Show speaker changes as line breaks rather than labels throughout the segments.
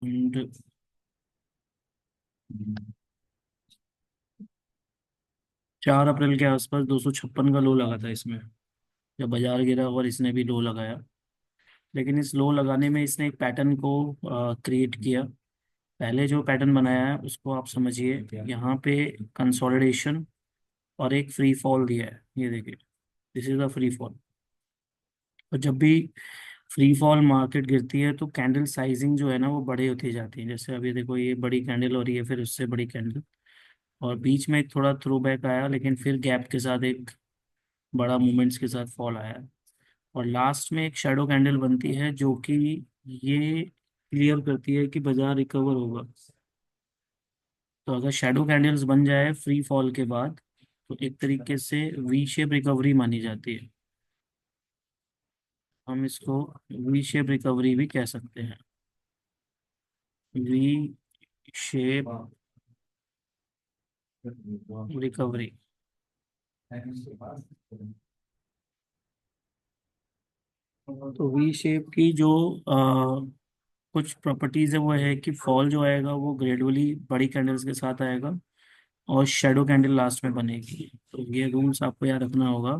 And 4 अप्रैल के आसपास 256 का लो लगा था इसमें, जब बाजार गिरा और इसने भी लो लगाया। लेकिन इस लो लगाने में इसने एक पैटर्न को क्रिएट किया। पहले जो पैटर्न बनाया है उसको आप समझिए, यहाँ पे कंसोलिडेशन और एक फ्री फॉल दिया है, ये देखिए, this is a free fall. और जब भी फ्री फॉल मार्केट गिरती है तो कैंडल साइजिंग जो है ना वो बड़े होती जाती है। जैसे अभी देखो, ये बड़ी कैंडल हो रही है, फिर उससे बड़ी कैंडल, और बीच में एक थोड़ा थ्रो बैक आया, लेकिन फिर गैप के साथ एक बड़ा मूवमेंट्स के साथ फॉल आया। और लास्ट में एक शैडो कैंडल बनती है जो कि ये क्लियर करती है कि बाजार रिकवर होगा। तो अगर शैडो कैंडल्स बन जाए फ्री फॉल के बाद, तो एक तरीके से वी शेप रिकवरी मानी जाती है। हम इसको वी शेप रिकवरी भी कह सकते हैं। V shape recovery. तो वी शेप की जो कुछ प्रॉपर्टीज है वो है कि फॉल जो आएगा वो ग्रेजुअली बड़ी कैंडल्स के साथ आएगा, और शेडो कैंडल लास्ट में बनेगी। तो ये रूल्स आपको याद रखना होगा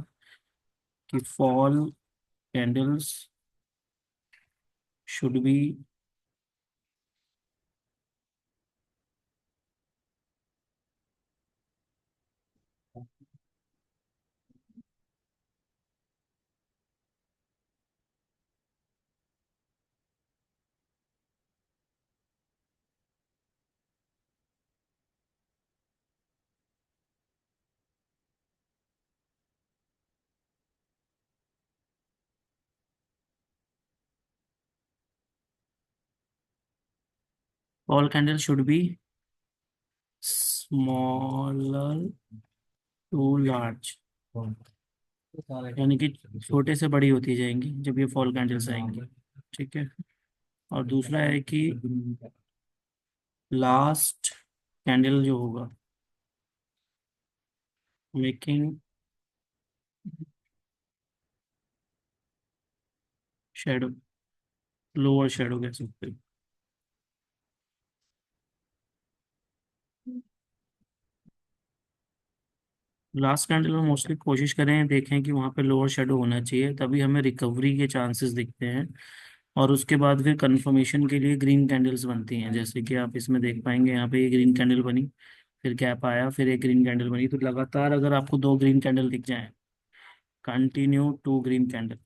कि fall candles should be, fall candle should be smaller to large, यानी कि छोटे से बड़ी होती जाएंगी जब ये फॉल कैंडल्स आएंगी। ठीक है। और दूसरा है कि लास्ट कैंडल जो होगा मेकिंग शेडो, लोअर शेडो कह सकते हैं। लास्ट कैंडल में मोस्टली कोशिश करें, देखें कि वहाँ पे लोअर शेडो होना चाहिए, तभी हमें रिकवरी के चांसेस दिखते हैं। और उसके बाद फिर कंफर्मेशन के लिए ग्रीन कैंडल्स बनती हैं, जैसे कि आप इसमें देख पाएंगे, यहाँ पे ये ग्रीन कैंडल बनी, फिर गैप आया, फिर एक ग्रीन कैंडल बनी। तो लगातार अगर आपको 2 ग्रीन कैंडल दिख जाएं, कंटिन्यू 2 ग्रीन कैंडल,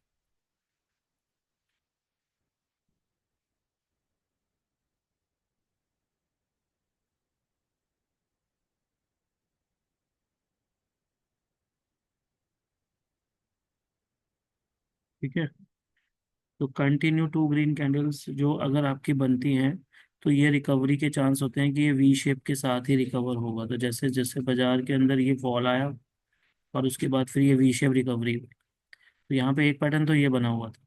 ठीक है। तो कंटिन्यू 2 ग्रीन कैंडल्स जो अगर आपकी बनती हैं, तो ये रिकवरी के चांस होते हैं कि ये वी शेप के साथ ही रिकवर होगा। तो जैसे जैसे बाजार के अंदर ये फॉल आया और उसके बाद फिर ये वी शेप रिकवरी हुई, तो यहाँ पे एक पैटर्न तो ये बना हुआ था,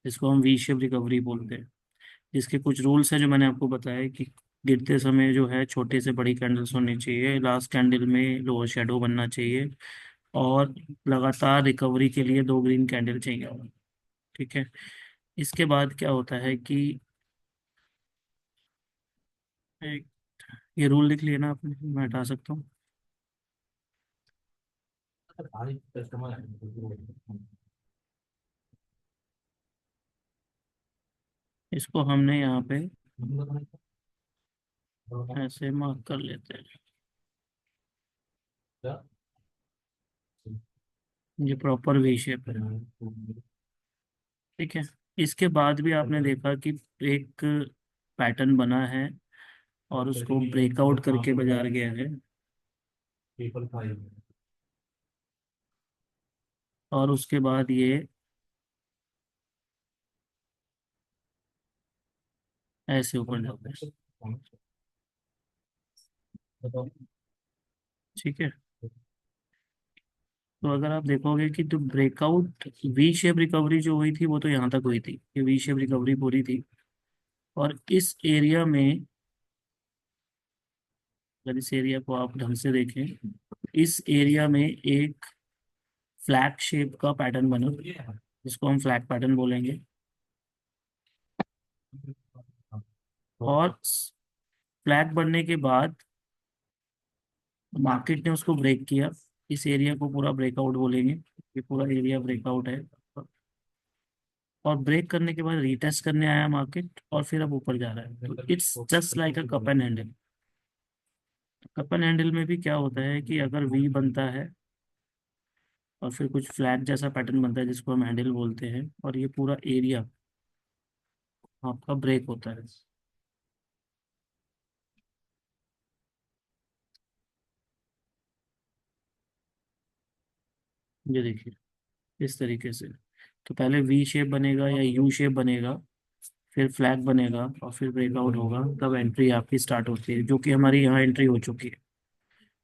इसको हम वी शेप रिकवरी बोलते हैं। इसके कुछ रूल्स हैं जो मैंने आपको बताया कि गिरते समय जो है छोटे से बड़ी कैंडल्स होनी चाहिए, लास्ट कैंडल में लोअर शेडो बनना चाहिए, और लगातार रिकवरी के लिए 2 ग्रीन कैंडल चाहिए। ठीक है। इसके बाद क्या होता है कि एक, ये रूल लिख लिया ना आपने, मैं हटा सकता हूँ। इसको हमने यहाँ पे ऐसे मार्क कर लेते हैं, ये प्रॉपर वी शेप है। ठीक है। इसके बाद भी आपने देखा कि एक पैटर्न बना है और उसको ब्रेकआउट करके बाजार गया है, और उसके बाद ये ऐसे ऊपर जाता है। ठीक है। तो अगर आप देखोगे कि जो ब्रेकआउट वी शेप रिकवरी जो हुई थी वो तो यहाँ तक हुई थी, ये वी शेप रिकवरी पूरी थी। और इस एरिया में, अगर इस एरिया को आप ढंग से देखें, इस एरिया में एक फ्लैग शेप का पैटर्न बना, जिसको हम फ्लैग पैटर्न बोलेंगे। और फ्लैग बनने के बाद मार्केट ने उसको ब्रेक किया। इस एरिया को पूरा ब्रेकआउट बोलेंगे, ये पूरा एरिया ब्रेकआउट है। और ब्रेक करने के बाद रीटेस्ट करने आया मार्केट और फिर अब ऊपर जा रहा है। तो it's just like a cup and handle. Cup and handle में भी क्या होता है कि अगर वी बनता है और फिर कुछ फ्लैग जैसा पैटर्न बनता है जिसको हम हैंडल बोलते हैं, और ये पूरा एरिया आपका ब्रेक होता है। ये देखिए इस तरीके से। तो पहले वी शेप बनेगा या यू शेप बनेगा, फिर फ्लैग बनेगा और फिर ब्रेकआउट होगा, तब एंट्री आपकी स्टार्ट होती है, जो कि हमारी यहाँ एंट्री हो चुकी है।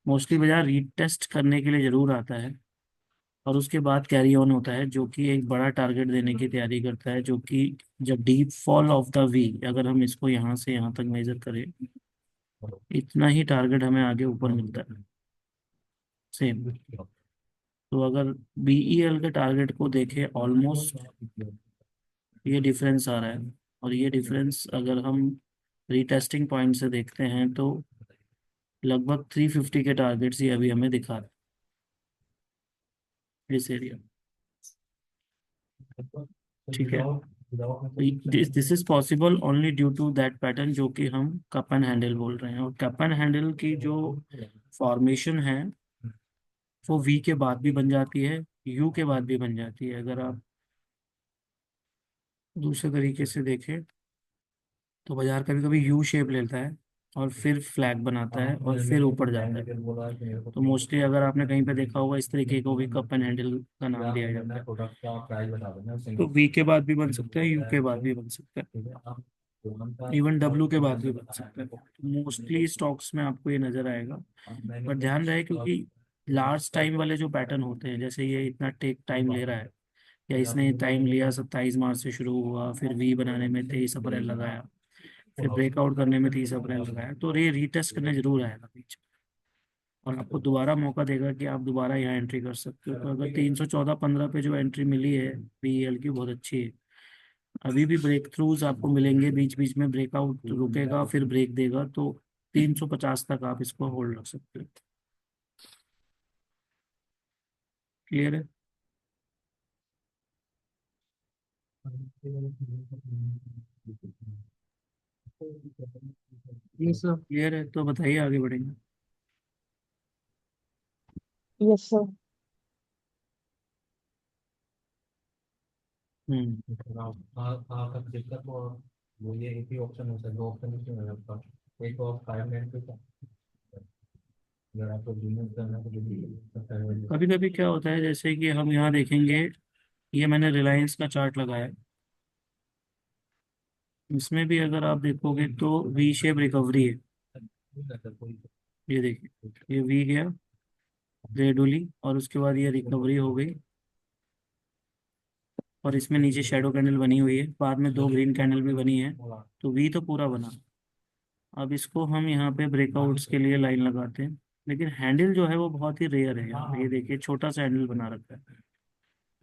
मोस्टली बाजार रीटेस्ट करने के लिए जरूर आता है और उसके बाद कैरी ऑन होता है, जो कि एक बड़ा टारगेट देने की तैयारी करता है, जो कि जब deep fall of the V, अगर हम इसको यहाँ से यहाँ तक मेजर करें, इतना ही टारगेट हमें आगे ऊपर मिलता है सेम। तो अगर बीईएल के टारगेट को देखें, ऑलमोस्ट ये डिफरेंस आ रहा है। और ये डिफरेंस अगर हम रीटेस्टिंग पॉइंट से देखते हैं तो लगभग 350 के टारगेट्स ये अभी हमें दिखा रहे हैं इस एरिया। ठीक है, this is possible only due to that pattern, जो कि हम कप एंड हैंडल बोल रहे हैं। और कप एंड हैंडल की जो फॉर्मेशन है वो वी के बाद भी बन जाती है, यू के बाद भी बन जाती है। अगर आप दूसरे तरीके से देखें तो बाजार कभी कभी यू शेप लेता है और फिर फ्लैग बनाता है और फिर ऊपर जाता है। तो मोस्टली अगर आपने कहीं पे देखा होगा, इस तरीके को भी कप एंड हैंडल का नाम दिया जाता है। तो वी के बाद भी बन सकता है, यू के बाद भी बन सकता है, इवन डब्ल्यू के बाद भी बन सकता है। मोस्टली स्टॉक्स में आपको ये नजर आएगा। पर ध्यान रहे, क्योंकि लार्ज टाइम वाले जो पैटर्न होते हैं, जैसे ये इतना टेक टाइम ले रहा है, या इसने टाइम लिया, 27 मार्च से शुरू हुआ, फिर वी बनाने में 23 अप्रैल लगाया, फिर ब्रेकआउट करने में 30 अप्रैल लगाया, तो ये रीटेस्ट करने जरूर आएगा बीच में। और आपको दोबारा मौका देगा कि आप दोबारा यहाँ एंट्री कर सकते हो। तो अगर 314.15 पे जो एंट्री मिली है बीएल की, बहुत अच्छी है। अभी भी ब्रेक थ्रूज आपको मिलेंगे, बीच बीच में ब्रेकआउट रुकेगा फिर ब्रेक देगा, तो 350 तक आप इसको होल्ड रख सकते हो। क्लियर है? ये सब क्लियर है तो बताइए, आगे बढ़ेंगे।
Yes sir.
हम्म। कभी कभी क्या होता है, जैसे कि हम यहाँ देखेंगे, ये मैंने रिलायंस का चार्ट लगाया है। इसमें भी अगर आप देखोगे तो वी शेप रिकवरी है। ये देखिए, ये वी गया ग्रेजुअली और उसके बाद ये रिकवरी हो गई, और इसमें नीचे शेडो कैंडल बनी हुई है, बाद में दो ग्रीन कैंडल भी बनी है। तो वी तो पूरा बना। अब इसको हम यहाँ पे ब्रेकआउट्स के लिए लाइन लगाते हैं, लेकिन हैंडल जो है वो बहुत ही रेयर है। यहाँ पे ये देखिए छोटा सा हैंडल बना रखा है,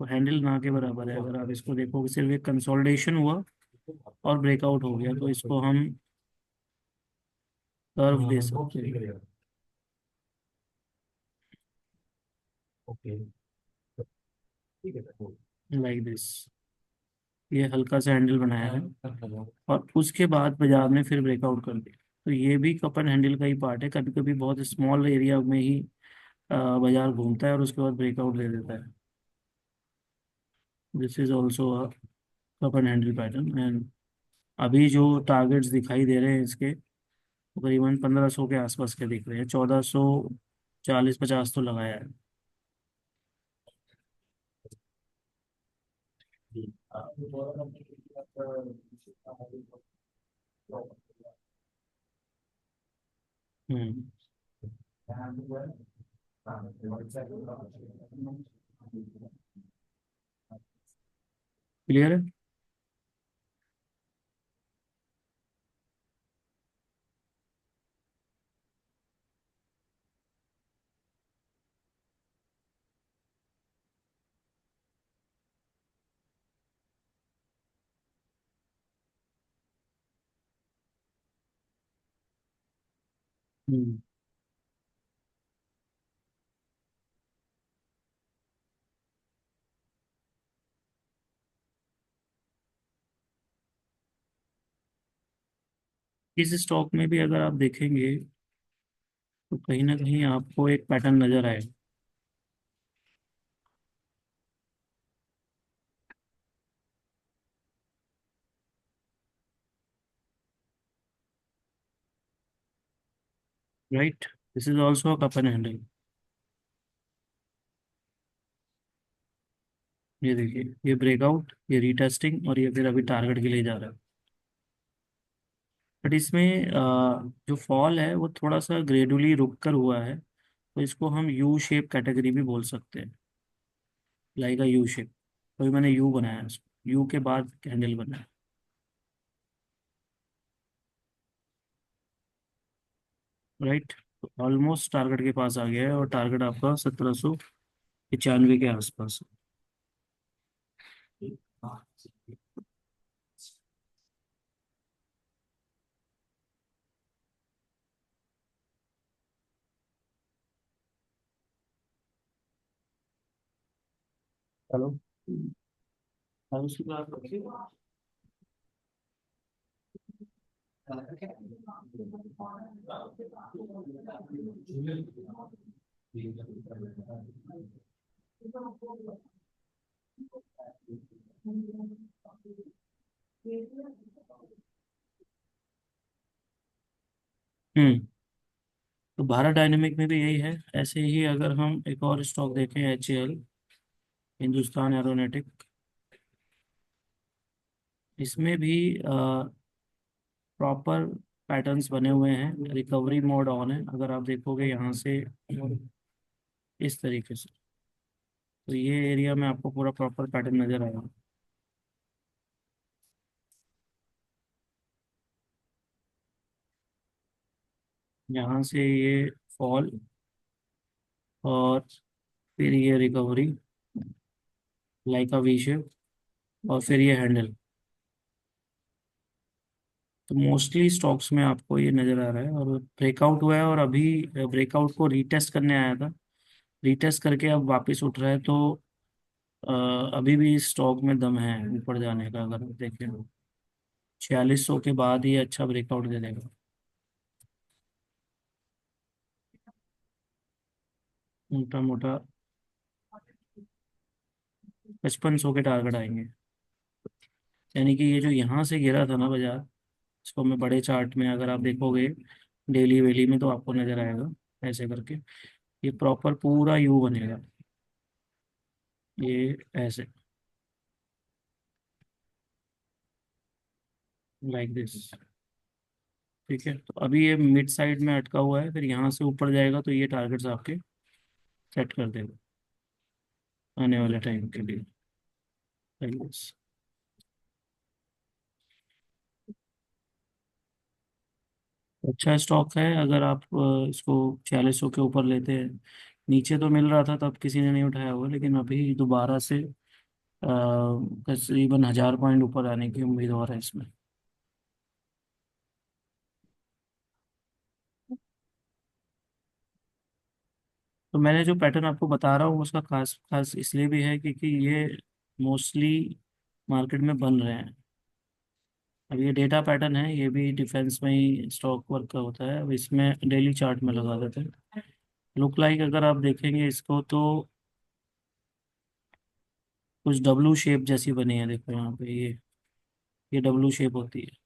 तो हैंडल ना के बराबर है। अगर आप इसको देखोगे, सिर्फ एक कंसोलिडेशन हुआ और ब्रेकआउट हो गया, तो इसको हम कर्व दे सकते हैं लाइक दिस। ये हल्का सा हैंडल बनाया है और उसके बाद बाजार ने फिर ब्रेकआउट कर दिया। तो ये भी कप एंड हैंडल का ही पार्ट है। कभी कभी बहुत स्मॉल एरिया में ही बाजार घूमता है और उसके बाद ब्रेकआउट दे देता है। This is also a cup and handle pattern. And अभी जो टारगेट्स दिखाई दे रहे हैं इसके, तकरीबन 1500 के आसपास के दिख रहे हैं। 1440-50 तो लगाया है। हम्म। क्लियर है? हम्म। इस स्टॉक में भी अगर आप देखेंगे तो कहीं ना कहीं आपको एक पैटर्न नजर आएगा। Right, this is also a cup and handle. ये देखिए, ये ब्रेकआउट, ये रीटेस्टिंग, और ये फिर अभी टारगेट के लिए जा रहा है। बट इसमें जो फॉल है वो थोड़ा सा ग्रेजुअली रुक कर हुआ है, तो इसको हम यू शेप कैटेगरी भी बोल सकते हैं। लाइक अ यू शेप। तो मैंने यू बनाया है इसको, यू के बाद कैंडल बनाया। राइट। तो ऑलमोस्ट टारगेट के पास आ गया है, और टारगेट आपका 1795 के आसपास है। हेलो। हेलो, उसकी बात रखिए। हम्म। तो भारत डायनेमिक में भी यही है। ऐसे ही अगर हम एक और स्टॉक देखें, HAL, हिंदुस्तान एरोनॉटिक, इसमें भी प्रॉपर पैटर्न्स बने हुए हैं। रिकवरी मोड ऑन है, अगर आप देखोगे यहाँ से इस तरीके से, तो ये एरिया में आपको पूरा प्रॉपर पैटर्न नजर आएगा। यहाँ से ये फॉल, और फिर ये रिकवरी लाइक अ वी शेप, और फिर ये हैंडल। तो मोस्टली स्टॉक्स में आपको ये नज़र आ रहा है, और ब्रेकआउट हुआ है, और अभी ब्रेकआउट को रीटेस्ट करने आया था। रीटेस्ट करके अब वापस उठ रहा है, तो अ, अभी भी स्टॉक में दम है ऊपर जाने का, अगर आप देखें तो 4600 के बाद ये अच्छा ब्रेकआउट दे देगा। मोटा मोटा 5500 के टारगेट आएंगे। यानी कि ये जो यहाँ से गिरा था ना बाजार, इसको मैं बड़े चार्ट में अगर आप देखोगे, डेली वेली में, तो आपको नजर आएगा ऐसे करके, ये प्रॉपर पूरा यू बनेगा, ये ऐसे, लाइक दिस। ठीक है, तो अभी ये मिड साइड में अटका हुआ है, फिर यहाँ से ऊपर जाएगा तो ये टारगेट्स आपके सेट कर देगा आने वाले टाइम के लिए, लाइक दिस। अच्छा स्टॉक है, अगर आप इसको 4600 के ऊपर लेते हैं। नीचे तो मिल रहा था तब किसी ने नहीं उठाया हुआ, लेकिन अभी दोबारा से तकरीबन 1000 पॉइंट ऊपर आने की उम्मीद और है इसमें। तो मैंने जो पैटर्न आपको बता रहा हूँ उसका खास खास इसलिए भी है क्योंकि ये मोस्टली मार्केट में बन रहे हैं। अब ये डेटा पैटर्न है, ये भी डिफेंस में ही स्टॉक वर्क का होता है। अब इसमें डेली चार्ट में लगा देते हैं। लुक लाइक अगर आप देखेंगे इसको, तो कुछ डब्लू शेप जैसी बनी है, देखो यहाँ पे ये डब्लू शेप होती है।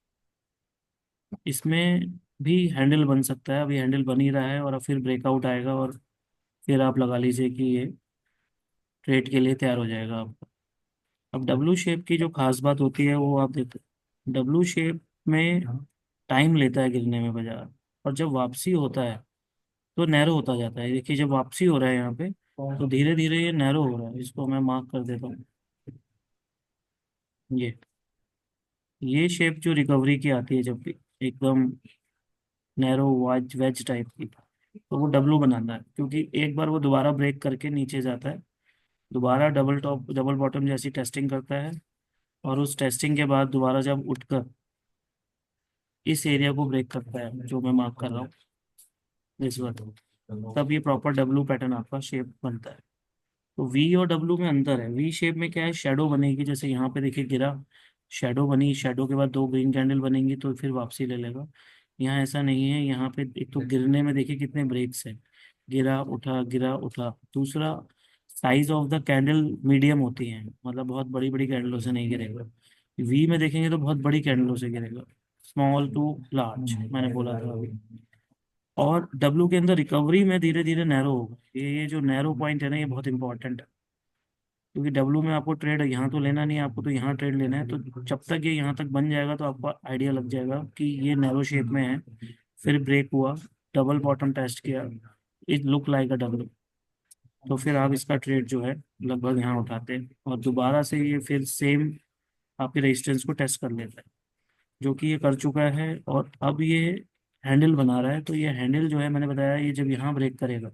इसमें भी हैंडल बन सकता है, अभी हैंडल बन ही रहा है, और अब फिर ब्रेकआउट आएगा, और फिर आप लगा लीजिए कि ये ट्रेड के लिए तैयार हो जाएगा आपका। अब डब्लू शेप की जो खास बात होती है वो आप देखते, डब्लू शेप में टाइम लेता है गिरने में बाजार, और जब वापसी होता है तो नैरो होता जाता है। देखिए, जब वापसी हो रहा है यहाँ पे, तो धीरे धीरे ये नैरो हो रहा है। इसको मैं मार्क कर देता हूँ। ये शेप जो रिकवरी की आती है, जब भी एकदम नैरो वेज वेज टाइप की, तो वो डब्लू बनाता है, क्योंकि एक बार वो दोबारा ब्रेक करके नीचे जाता है, दोबारा डबल टॉप डबल बॉटम जैसी टेस्टिंग करता है, और उस टेस्टिंग के बाद दोबारा जब उठकर इस एरिया को ब्रेक करता है जो मैं मार्क कर रहा हूँ, इस वक्त, तब ये प्रॉपर डब्लू पैटर्न आपका शेप बनता है। तो वी और डब्लू में अंतर है। वी शेप में क्या है, शेडो बनेगी, जैसे यहाँ पे देखिए गिरा, शेडो बनी, शेडो के बाद दो ग्रीन कैंडल बनेंगी तो फिर वापसी ले लेगा। यहाँ ऐसा नहीं है, यहाँ पे एक तो गिरने में देखिए कितने ब्रेक्स है, गिरा उठा गिरा उठा। दूसरा, size of the candle medium होती है, मतलब बहुत बड़ी बड़ी कैंडलों से नहीं गिरेगा। वी में देखेंगे तो बहुत बड़ी कैंडलों से गिरेगा, स्मॉल टू लार्ज मैंने बोला था अभी। और डब्लू के अंदर रिकवरी में धीरे धीरे नैरो होगा, ये जो नैरो पॉइंट है ना, ये बहुत इंपॉर्टेंट है। क्योंकि डब्लू में आपको ट्रेड यहाँ तो लेना नहीं है, आपको तो यहाँ ट्रेड लेना है। तो जब तक ये यहाँ तक बन जाएगा तो आपको आइडिया लग जाएगा कि ये नैरो शेप में है। फिर ब्रेक हुआ, डबल बॉटम टेस्ट किया, it look like a W, तो फिर आप इसका ट्रेड जो है लगभग यहाँ उठाते हैं, और दोबारा से ये फिर सेम आपके रेजिस्टेंस को टेस्ट कर लेता है, जो कि ये कर चुका है। और अब ये हैंडल बना रहा है, तो ये हैंडल जो है मैंने बताया, ये जब यहाँ ब्रेक करेगा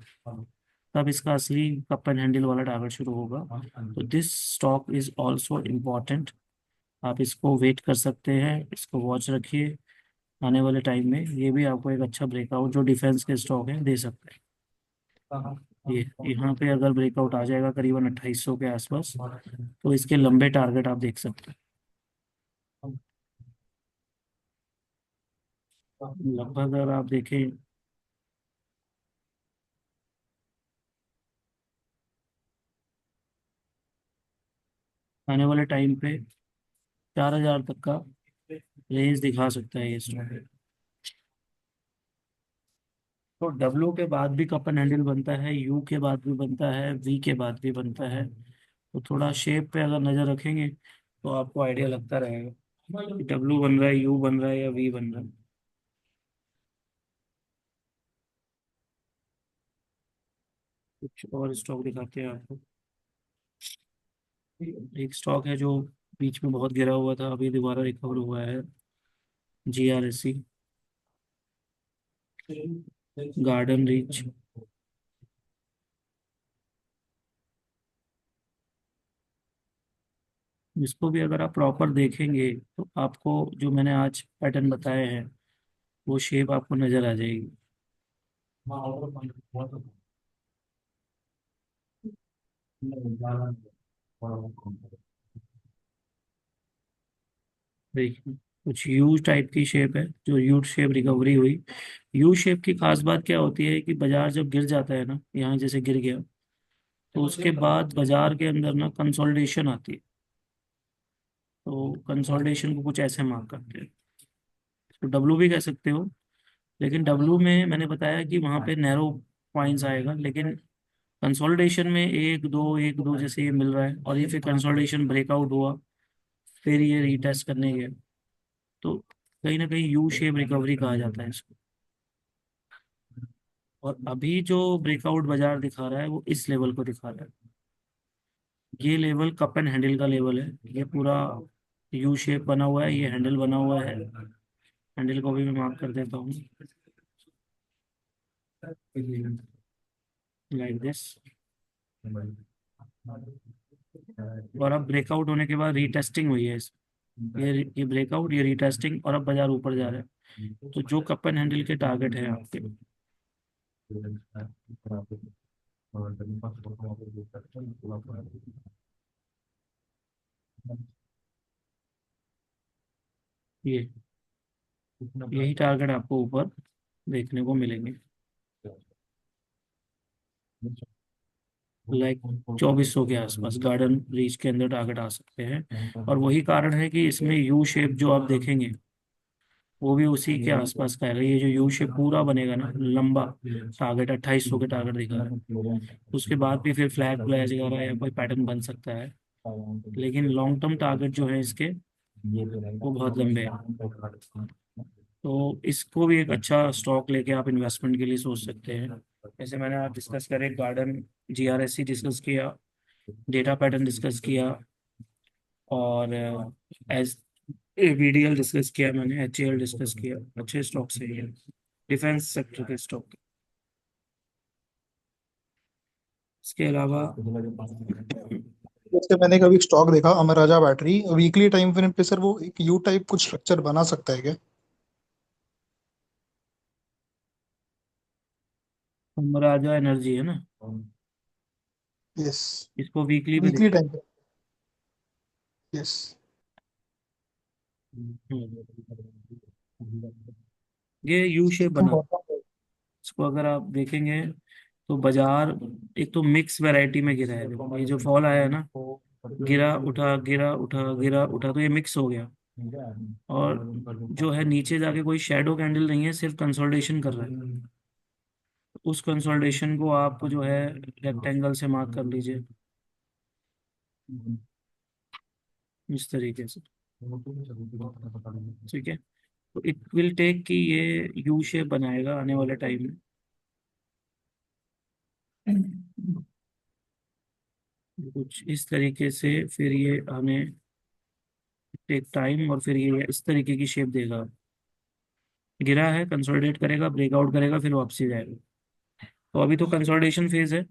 तब इसका असली कप एंड हैंडल वाला टारगेट शुरू होगा। तो this stock is also important, आप इसको वेट कर सकते हैं, इसको वॉच रखिए। आने वाले टाइम में ये भी आपको एक अच्छा ब्रेकआउट जो डिफेंस के स्टॉक है दे सकते हैं। ये यहाँ पे अगर ब्रेकआउट आ जाएगा करीबन 2800 के आसपास, तो इसके लंबे टारगेट आप देख सकते हैं। लगभग अगर आप देखें, आने वाले टाइम पे 4000 तक का रेंज दिखा सकता है ये स्टॉक। तो डब्ल्यू के बाद भी कप एंड हैंडल बनता है, यू के बाद भी बनता है, वी के बाद भी बनता है। तो थोड़ा शेप पे अगर नजर रखेंगे तो आपको आइडिया लगता रहेगा कि डब्ल्यू बन रहा है, यू बन रहा है या वी बन रहा है। कुछ और स्टॉक दिखाते हैं आपको। एक स्टॉक है जो बीच में बहुत गिरा हुआ था, अभी दोबारा रिकवर हुआ है, GRSC, गार्डन रीच। इसको भी अगर आप प्रॉपर देखेंगे तो आपको जो मैंने आज पैटर्न बताए हैं वो शेप आपको नजर आ जाएगी। देखिए कुछ यू टाइप की शेप है, जो यू शेप रिकवरी हुई। यू शेप की खास बात क्या होती है कि बाजार जब गिर जाता है ना, यहाँ जैसे गिर गया, तो उसके बाद बाजार के अंदर ना कंसोलिडेशन आती है। तो कंसोलिडेशन को कुछ ऐसे मार्क करते हैं, तो डब्लू भी कह सकते हो। लेकिन डब्लू में मैंने बताया कि वहां पे नैरो पॉइंट्स आएगा, लेकिन कंसोलिडेशन में एक दो जैसे ये मिल रहा है, और ये फिर कंसोलिडेशन ब्रेकआउट हुआ, फिर ये रीटेस्ट करने गया। तो कहीं ना कहीं यू शेप रिकवरी कहा जाता है इसको। और अभी जो ब्रेकआउट बाजार दिखा रहा है वो इस लेवल को दिखा रहा है। ये लेवल कप एंड हैंडल का लेवल है, ये पूरा यू शेप बना हुआ है, ये हैंडल बना हुआ है। हैंडल को भी मैं मार्क कर देता हूँ, लाइक दिस। और अब ब्रेकआउट होने के बाद रीटेस्टिंग हुई है ये ब्रेकआउट, ये रीटेस्टिंग, और अब बाजार ऊपर जा रहा है। तो जो कप एंड हैंडल के टारगेट है आपके, ये यही टारगेट आपको ऊपर देखने को मिलेंगे, लाइक 2400 के आसपास गार्डन रीच के अंदर टारगेट आ सकते हैं। और वही कारण है कि इसमें यू शेप जो आप देखेंगे वो भी उसी के आसपास का है। ये जो यू शेप पूरा बनेगा ना लंबा, टारगेट 2800 के टारगेट दिखा रहा है। उसके बाद भी फिर फ्लैग फ्लैश वगैरह या कोई पैटर्न बन सकता है, लेकिन लॉन्ग टर्म टारगेट जो है इसके वो बहुत लंबे हैं। तो इसको भी एक अच्छा स्टॉक लेके आप इन्वेस्टमेंट के लिए सोच सकते हैं। जैसे मैंने आप डिस्कस करे गार्डन, GRSC डिस्कस किया, डेटा पैटर्न डिस्कस किया, और एस VDL डिस्कस किया, मैंने HAL डिस्कस किया, अच्छे स्टॉक से ये डिफेंस सेक्टर के स्टॉक। इसके अलावा
जैसे मैंने कभी स्टॉक देखा अमर राजा बैटरी, वीकली टाइम फ्रेम पे सर वो एक यू टाइप कुछ स्ट्रक्चर बना सकता है क्या?
महाराजा एनर्जी है ना,
यस।
इसको वीकली पे
वीकली
देखते
टाइम। यस।
हैं। ये यू शेप
एकदम
बना,
बॉटम।
इसको अगर आप देखेंगे तो बाजार एक तो मिक्स वैरायटी में गिरा है। देखो ये जो फॉल आया है ना, गिरा उठा गिरा उठा गिरा उठा, तो ये मिक्स हो गया। और जो है नीचे जाके कोई शेडो कैंडल नहीं है, सिर्फ कंसोलिडेशन कर रहा है। उस कंसोलिडेशन को आप जो है रेक्टेंगल से मार्क कर लीजिए, इस तरीके से। ठीक है, तो इट विल टेक कि ये यू शेप बनाएगा आने वाले टाइम में, कुछ इस तरीके से। फिर ये हमें टेक टाइम, और फिर ये इस तरीके की शेप देगा। गिरा है, कंसोलिडेट करेगा, ब्रेकआउट करेगा, फिर वापसी जाएगा। तो अभी तो कंसोलिडेशन फेज है,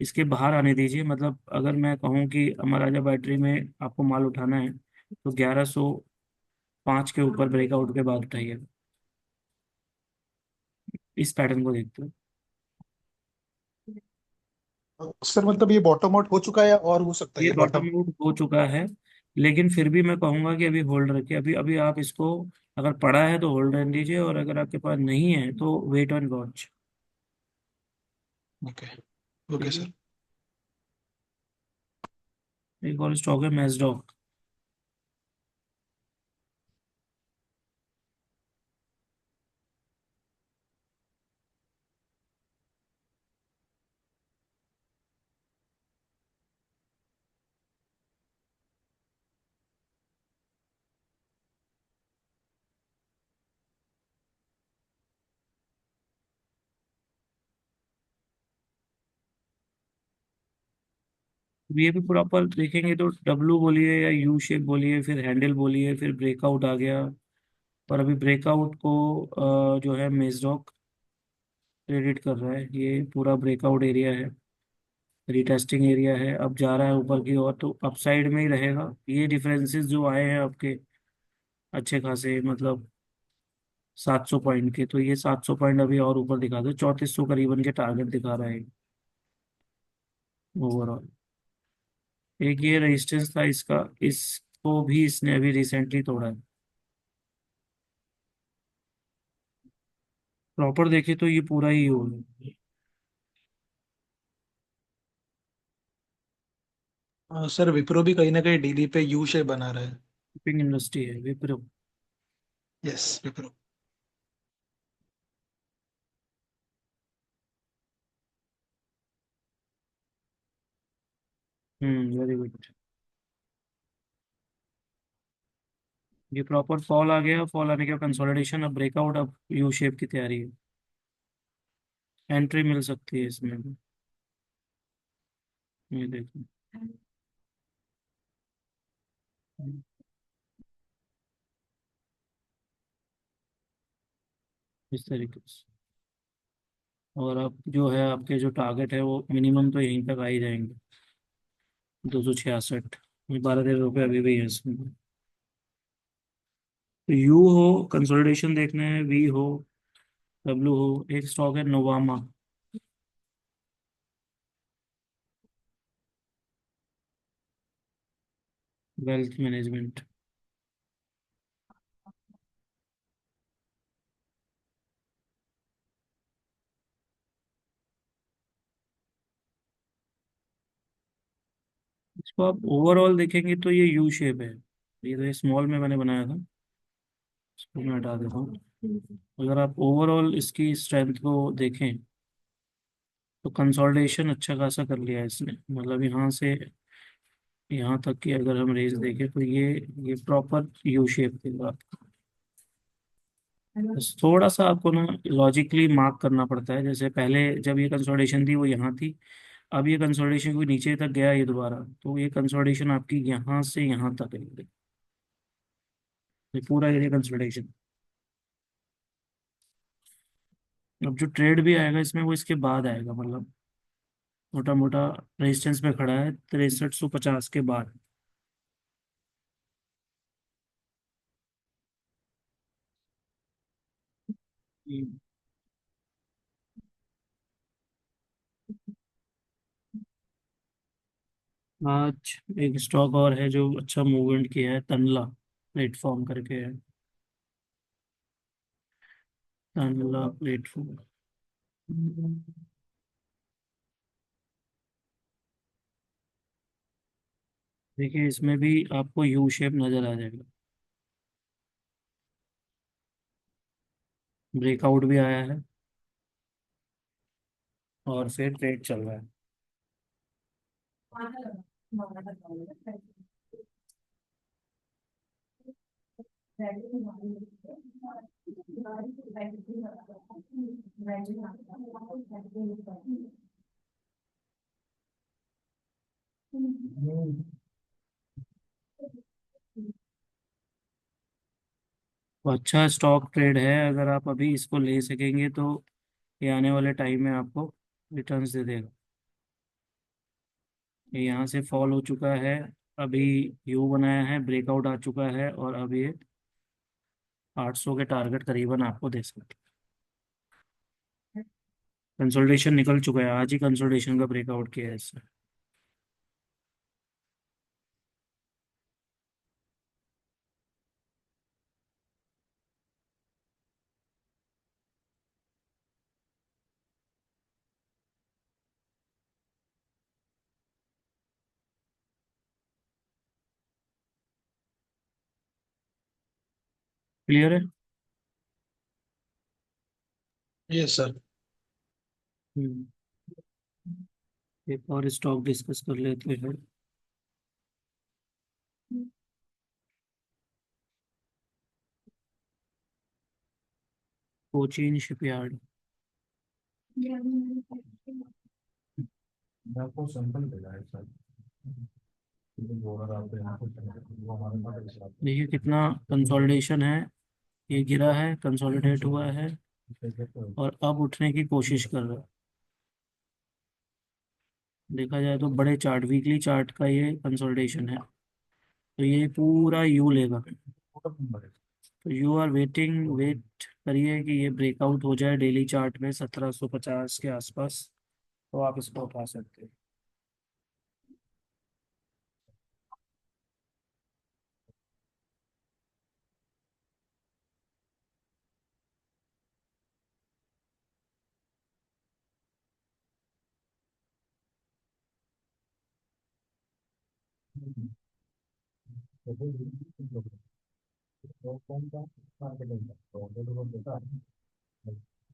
इसके बाहर आने दीजिए। मतलब अगर मैं कहूँ कि अमर राजा बैटरी में आपको माल उठाना है, तो 1105 के ऊपर ब्रेकआउट के बाद उठाइए। इस पैटर्न को देखते हो।
सर मतलब ये बॉटम आउट हो चुका है और हो सकता है
ये
ये
बॉटम
बॉटम।
आउट हो चुका है, लेकिन फिर भी मैं कहूंगा कि अभी होल्ड रखिए। अभी अभी आप इसको, अगर पड़ा है तो होल्ड रहने दीजिए, और अगर आपके पास नहीं है तो wait and watch.
Okay. Okay
ठीक है,
सर।
एक और स्टॉक है मैजडॉक। ये भी प्रॉपर देखेंगे तो डब्लू बोलिए या यू शेप बोलिए, फिर हैंडल बोलिए, फिर ब्रेकआउट आ गया। और अभी ब्रेकआउट को जो है मेजडॉक क्रेडिट कर रहा है। ये पूरा ब्रेकआउट एरिया है, रिटेस्टिंग एरिया है। अब जा रहा है ऊपर की ओर, तो अपसाइड में ही रहेगा। ये डिफरेंसेस जो आए हैं आपके अच्छे खासे, मतलब 700 पॉइंट के, तो ये 700 पॉइंट अभी और ऊपर दिखा दो। 3400 करीबन के टारगेट दिखा रहा है ओवरऑल। एक ये रेजिस्टेंस था इसका, इसको भी इसने अभी रिसेंटली तोड़ा है। प्रॉपर देखे तो ये पूरा ही हो,
सर विप्रो भी कहीं ना कहीं डीली पे यू शेप बना रहा है।
शिपिंग इंडस्ट्री है Wipro.
Yes Wipro.
Very good. ये प्रॉपर फॉल आ गया, फॉल आने के बाद कंसोलिडेशन, अब ब्रेकआउट, अब यू शेप की तैयारी है। एंट्री मिल सकती है इसमें भी। ये देखो, इस तरीके से। और अब जो है आपके जो टारगेट है वो मिनिमम तो यहीं तक आ ही जाएंगे, 266। 12-13 रुपये अभी भी है इसमें। तो यू हो, कंसोलिडेशन देखना है, वी हो, डब्ल्यू हो। एक स्टॉक है नोवामा, वेल्थ मैनेजमेंट। इसको आप ओवरऑल देखेंगे तो ये यू शेप है। ये तो स्मॉल में मैंने बनाया था, इसको मैं हटा देता हूँ। अगर आप ओवरऑल इसकी स्ट्रेंथ को देखें, तो कंसोलिडेशन अच्छा खासा कर लिया है इसने। मतलब यहाँ से यहाँ तक की अगर हम रेंज देखें तो ये प्रॉपर यू शेप देगा। बस थोड़ा सा आपको ना लॉजिकली मार्क करना पड़ता है। जैसे पहले जब ये कंसोलिडेशन थी वो यहाँ थी, अब ये कंसोलिडेशन को नीचे तक गया ये दोबारा, तो ये कंसोलिडेशन आपकी यहाँ से यहाँ तक है। ये पूरा एरिया कंसोलिडेशन। अब जो ट्रेड भी आएगा इसमें वो इसके बाद आएगा। मतलब मोटा मोटा रेजिस्टेंस पे खड़ा है 6350 के बाद। हम्म, आज एक स्टॉक और है जो अच्छा मूवमेंट किया है, तनला प्लेटफॉर्म करके है। तनला प्लेटफॉर्म। देखिए इसमें भी आपको यू शेप नजर आ जाएगा। ब्रेकआउट भी आया है और फिर ट्रेड चल रहा है। तो अच्छा स्टॉक ट्रेड है, अगर आप अभी इसको ले सकेंगे तो ये आने वाले टाइम में आपको रिटर्न्स दे देगा। ये यहाँ से फॉल हो चुका है, अभी यू बनाया है, ब्रेकआउट आ चुका है और अब ये 800 के टारगेट करीबन आपको दे सकते हैं। कंसोलिडेशन निकल चुका है, आज ही कंसोलिडेशन का ब्रेकआउट किया है इससे। क्लियर है।
Yes sir.
हम्म। एक और स्टॉक डिस्कस कर लेते हैं। कोचीन शिपयार्ड।
आपको सैंपल मिला है सर, लेकिन बोल रहा आपको यहाँ पे वो हमारे पास हिसाब
देखिए कितना कंसोलिडेशन है, ये गिरा है, कंसोलिडेट हुआ है
से।
और अब उठने की कोशिश कर रहा है। देखा जाए तो बड़े चार्ट, वीकली चार्ट का ये कंसोलिडेशन है, तो ये पूरा यू लेगा। तो यू आर वेटिंग, वेट करिए कि ये ब्रेकआउट हो जाए डेली चार्ट में 1750 के आसपास, तो आप इसको उठा सकते हैं।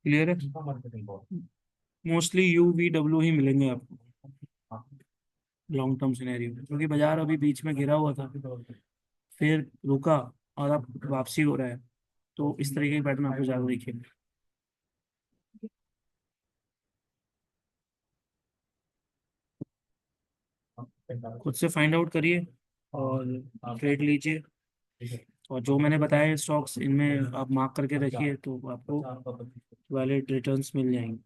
क्लियर है। मोस्टली यू वी डब्ल्यू ही मिलेंगे आपको लॉन्ग टर्म सिनेरियो में, क्योंकि बाजार अभी बीच में गिरा हुआ था, फिर रुका और अब वापसी हो रहा है, तो इस तरीके के पैटर्न आपको ज्यादा दिखेंगे। खुद से फाइंड आउट करिए और ट्रेड लीजिए, और जो मैंने बताया स्टॉक्स इनमें आप मार्क करके रखिए तो आपको वैलिड रिटर्न्स मिल जाएंगे।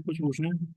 कुछ पूछना है?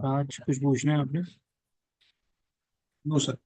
आज कुछ पूछना है आपने?
No sir.